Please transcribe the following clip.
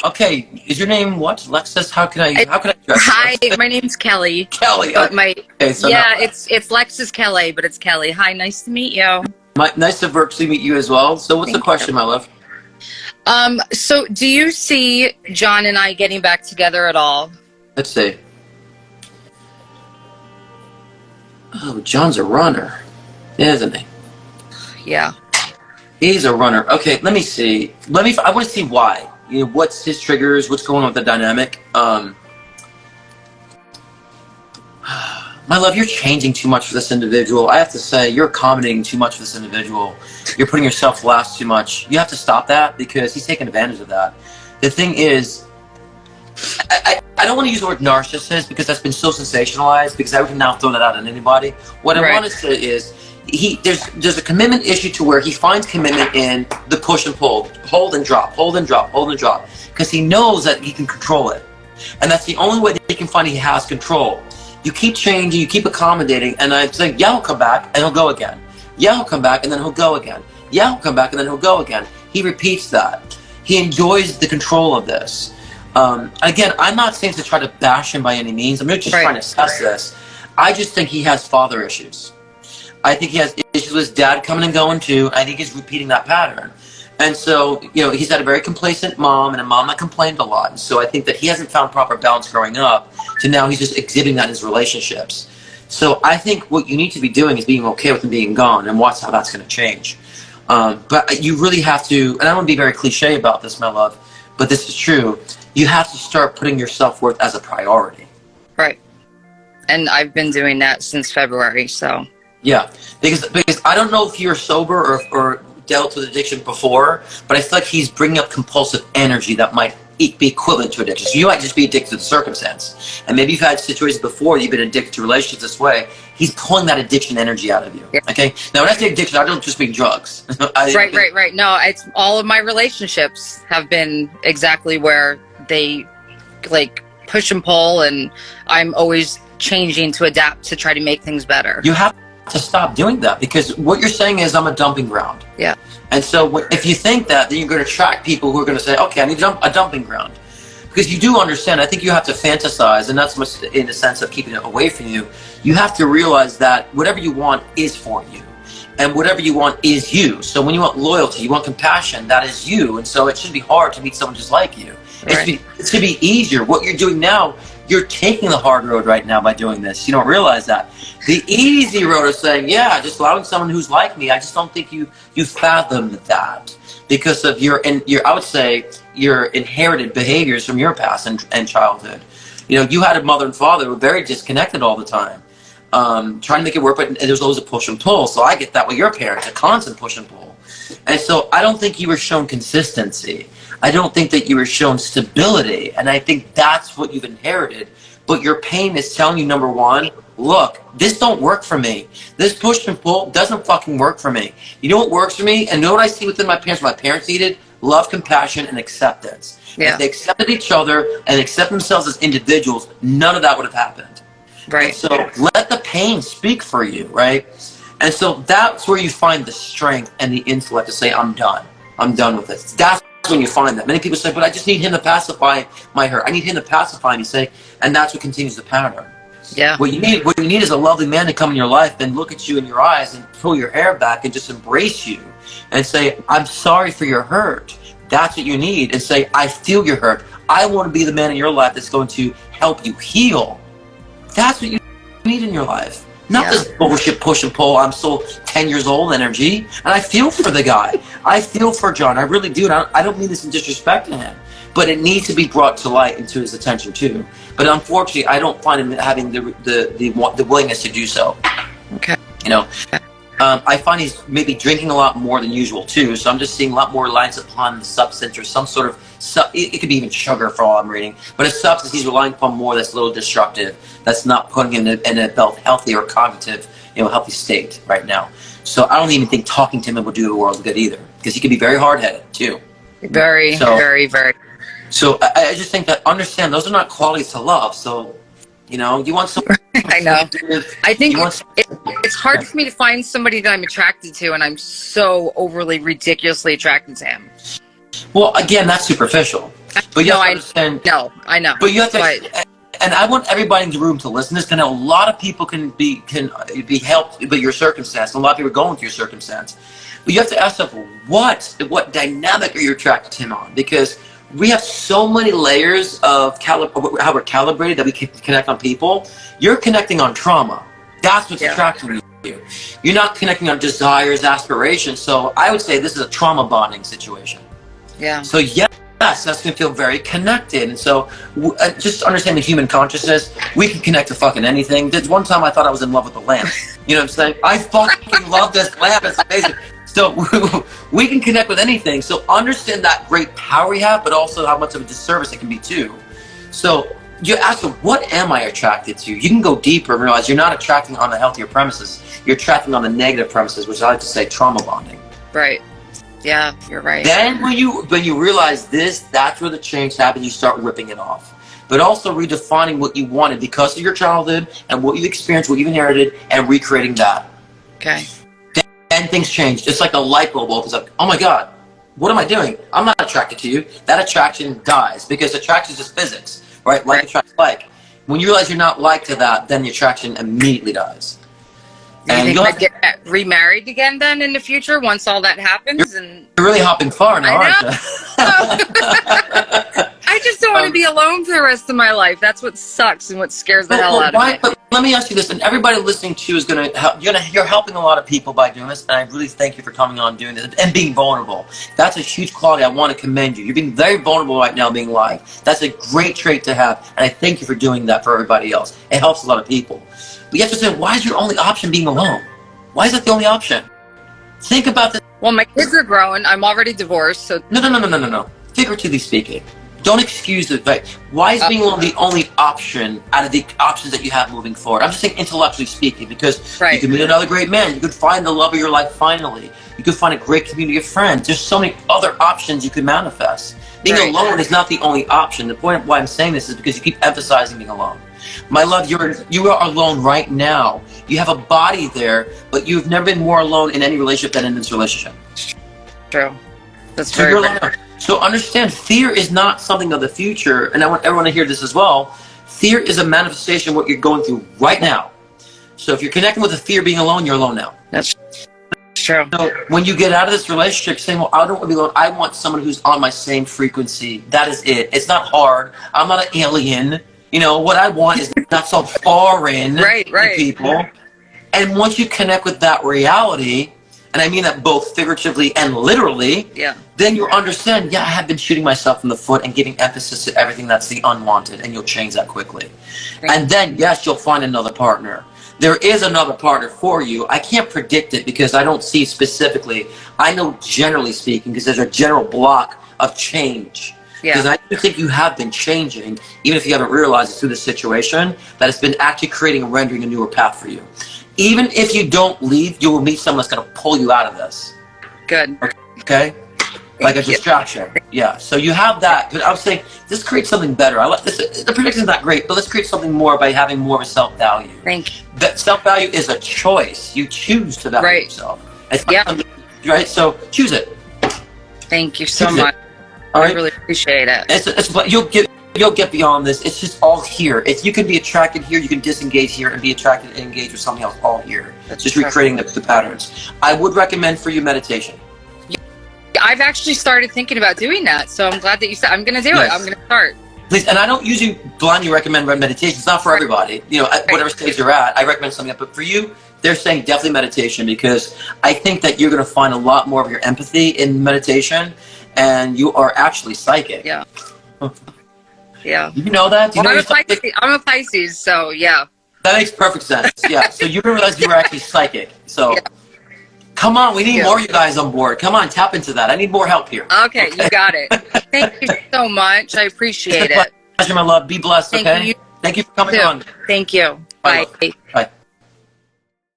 Okay, is your name what? Lexus? How can I address Hi, you? my name's Kelly. Kelly. But Okay, so yeah, it's Lexus Kelly, but it's Kelly. Hi, nice to meet you. nice to virtually meet you as well. So what's Thank the question, you. my love? So do you see John and I getting back together at all? Let's see. Oh, John's a runner, isn't he? Yeah. He's a runner. Okay, let me see. I want to see why. You know, what's his triggers? What's going on with the dynamic? My love, you're changing too much for this individual. I have to say, you're accommodating too much for this individual. You're putting yourself last too much. You have to stop that because he's taking advantage of that. The thing is, I don't want to use the word narcissist because that's been so sensationalized because I would now throw that out on anybody. What I want to say is there's a commitment issue to where he finds commitment in the push and pull, hold and drop, hold and drop, hold and drop, because he knows that he can control it. And that's the only way that he can find he has control. You keep changing, you keep accommodating, and I'm saying, yeah, he'll come back, and he'll go again. Yeah, he'll come back, and then he'll go again. Yeah, he'll come back, and then he'll go again. He repeats that. He enjoys the control of this. Again, I'm not saying to try to bash him by any means. I'm just trying to assess this. I just think he has father issues. I think he has issues with his dad coming and going too. I think he's repeating that pattern. And so, you know, he's had a very complacent mom and a mom that complained a lot. And so I think that he hasn't found proper balance growing up to now he's just exhibiting that in his relationships. So I think what you need to be doing is being okay with him being gone and watch how that's going to change. But you really have to, and I don't want to be very cliche about this, my love, but this is true. You have to start putting your self-worth as a priority. Right. And I've been doing that since February, so. Yeah, because I don't know if you're sober or dealt with addiction before, but I feel like he's bringing up compulsive energy that might be equivalent to addiction. So you might just be addicted to the circumstance. And maybe you've had situations before you've been addicted to relationships this way. He's pulling that addiction energy out of you. Yeah. Okay? Now, when I say addiction, I don't just mean drugs. Right. No, it's all of my relationships have been exactly where they like push and pull, and I'm always changing to adapt to try to make things better. You have to stop doing that because what you're saying is I'm a dumping ground. Yeah. And so if you think that, then you're going to attract people who are going to say, okay, I need a dumping ground. Because you do understand, I think you have to fantasize, and that's much in the sense of keeping it away from you. You have to realize that whatever you want is for you. And whatever you want is you. So when you want loyalty, you want compassion, that is you. And so it should be hard to meet someone just like you. Right. It should be easier. What you're doing now, you're taking the hard road right now by doing this. You don't realize that. The easy road is saying, yeah, just allowing someone who's like me. I just don't think you fathomed that because of your I would say your inherited behaviors from your past and childhood. You know, you had a mother and father who were very disconnected all the time, trying to make it work, but there's always a push and pull. So I get that with your parents, a constant push and pull. And so I don't think you were shown consistency. I don't think that you were shown stability, and I think that's what you've inherited. But your pain is telling you, number one, look, this don't work for me. This push and pull doesn't fucking work for me. You know what works for me? And know what I see within my parents? What my parents needed? Love, compassion, and acceptance. Yeah. If they accepted each other and accept themselves as individuals, none of that would have happened. Right. And so let the pain speak for you, right? And so that's where you find the strength and the intellect to say, I'm done. I'm done with this. That's when you find that. Many people say, but I just need him to pacify my hurt. I need him to pacify me, say, and that's what continues the pattern. Yeah. What you need is a lovely man to come in your life and look at you in your eyes and pull your hair back and just embrace you and say, I'm sorry for your hurt. That's what you need. And say, I feel your hurt. I want to be the man in your life that's going to help you heal. That's what you need in your life. Not this bullshit push and pull, I'm still 10 years old energy. And I feel for the guy. I feel for John. I really do. And I don't mean this in disrespect to him. But it needs to be brought to light and to his attention too. But unfortunately, I don't find him having the willingness to do so. Okay. You know, I find he's maybe drinking a lot more than usual too. So I'm just seeing a lot more reliance upon the substance or some sort of, it could be even sugar for all I'm reading. But a substance he's relying upon more that's a little destructive. That's not putting him in a both healthy or cognitive, healthy state right now. So I don't even think talking to him would do the world good either. Because he can be very hard-headed too. Very. So I just think that understand those are not qualities to love. So, you want someone. I know. I think it's hard for me to find somebody that I'm attracted to, and I'm so overly ridiculously attracted to him. Well, again, that's superficial. But you No, have to understand. No, I know. But you have to. But- And I want everybody in the room to listen to this, because a lot of people can be helped by your circumstance. A lot of people are going through your circumstance. But you have to ask yourself, what dynamic are you attracted to him on? Because we have so many layers of how we're calibrated that we can connect on people. You're connecting on trauma. That's what's attracting you. You're not connecting on desires, aspirations. So I would say this is a trauma bonding situation. Yeah. So yes, that's going to feel very connected. And so just understand the human consciousness. We can connect to fucking anything. There's one time I thought I was in love with the lamp. You know what I'm saying? I fucking love this lamp. It's amazing. So we can connect with anything. So understand that great power we have, but also how much of a disservice it can be too. So you ask them, what am I attracted to? You can go deeper and realize you're not attracting on the healthier premises. You're attracting on the negative premises, which I like to say trauma bonding. Right. Yeah, you're right. Then when you realize this, that's where the change happens. You start ripping it off. But also redefining what you wanted because of your childhood and what you've experienced, what you've inherited, and recreating that. Okay. Then things change. It's like a light bulb opens up. Oh my God, what am I doing? I'm not attracted to you. That attraction dies because attraction is just physics, right? Like attracts like. When you realize you're not like to that, then the attraction immediately dies. Do you think I'd get remarried again then in the future once all that happens? You're really hopping far now, aren't you? I just don't want to be alone for the rest of my life. That's what sucks and what scares the hell out of me. But let me ask you this, and everybody listening to you is going to help. You're helping a lot of people by doing this, and I really thank you for coming on doing this and being vulnerable. That's a huge quality. I want to commend you. You're being very vulnerable right now, being live. That's a great trait to have, and I thank you for doing that for everybody else. It helps a lot of people. But you have to say, why is your only option being alone? Why is that the only option? Think about this. Well, my kids are growing. I'm already divorced, so No. Figuratively speaking. Don't excuse it. But why is being alone the only option out of the options that you have moving forward? I'm just saying intellectually speaking, because you could meet another great man. You could find the love of your life finally. You could find a great community of friends. There's so many other options you could manifest. Being alone is not the only option. The point of why I'm saying this is because you keep emphasizing being alone. My love, you are alone right now. You have a body there, but you've never been more alone in any relationship than in this relationship. True. That's so you're alone. So understand, fear is not something of the future, and I want everyone to hear this as well. Fear is a manifestation of what you're going through right now. So if you're connecting with the fear of being alone, you're alone now. That's true. So when you get out of this relationship saying, well, I don't want to be alone, I want someone who's on my same frequency. That is it. It's not hard. I'm not an alien. You know, what I want is not so foreign to people. And once you connect with that reality, and I mean that both figuratively and literally, then you understand, I have been shooting myself in the foot and giving emphasis to everything that's the unwanted, and you'll change that quickly. And then, yes, you'll find another partner. There is another partner for you. I can't predict it because I don't see specifically. I know generally speaking, because there's a general block of change. Because I do think you have been changing, even if you haven't realized it through the situation, that it's been actually creating and rendering a newer path for you. Even if you don't leave, you will meet someone that's going to pull you out of this. Good. Okay? Like a distraction. Yeah. So you have that. But I was saying, this creates something better. I like this. The prediction's not great, but let's create something more by having more of a self-value. Thank you. That self-value is a choice. You choose to value yourself. It's right? So choose it. Thank you so much. I really appreciate it. You'll get beyond this. It's just all here. If you can be attracted here, you can disengage here and be attracted and engage with something else all here. That's just recreating the patterns. I would recommend for you meditation. I've actually started thinking about doing that, so I'm glad that you said I'm going to do it. I'm going to start. Please, and I don't usually blindly recommend meditation. It's not for everybody. You know, at whatever stage you're at, I recommend something. But for you, they're saying definitely meditation, because I think that you're going to find a lot more of your empathy in meditation, and you are actually psychic. Yeah. You know that? Do you know I'm a Pisces, so yeah. That makes perfect sense. Yeah. So you didn't realize you were actually psychic. So come on, we need more of you guys on board. Come on, tap into that. I need more help here. Okay, you got it. Thank you so much. I appreciate it. Pleasure, my love. Be blessed, okay? Thank you. Thank you for coming on. Thank you. Bye. Bye.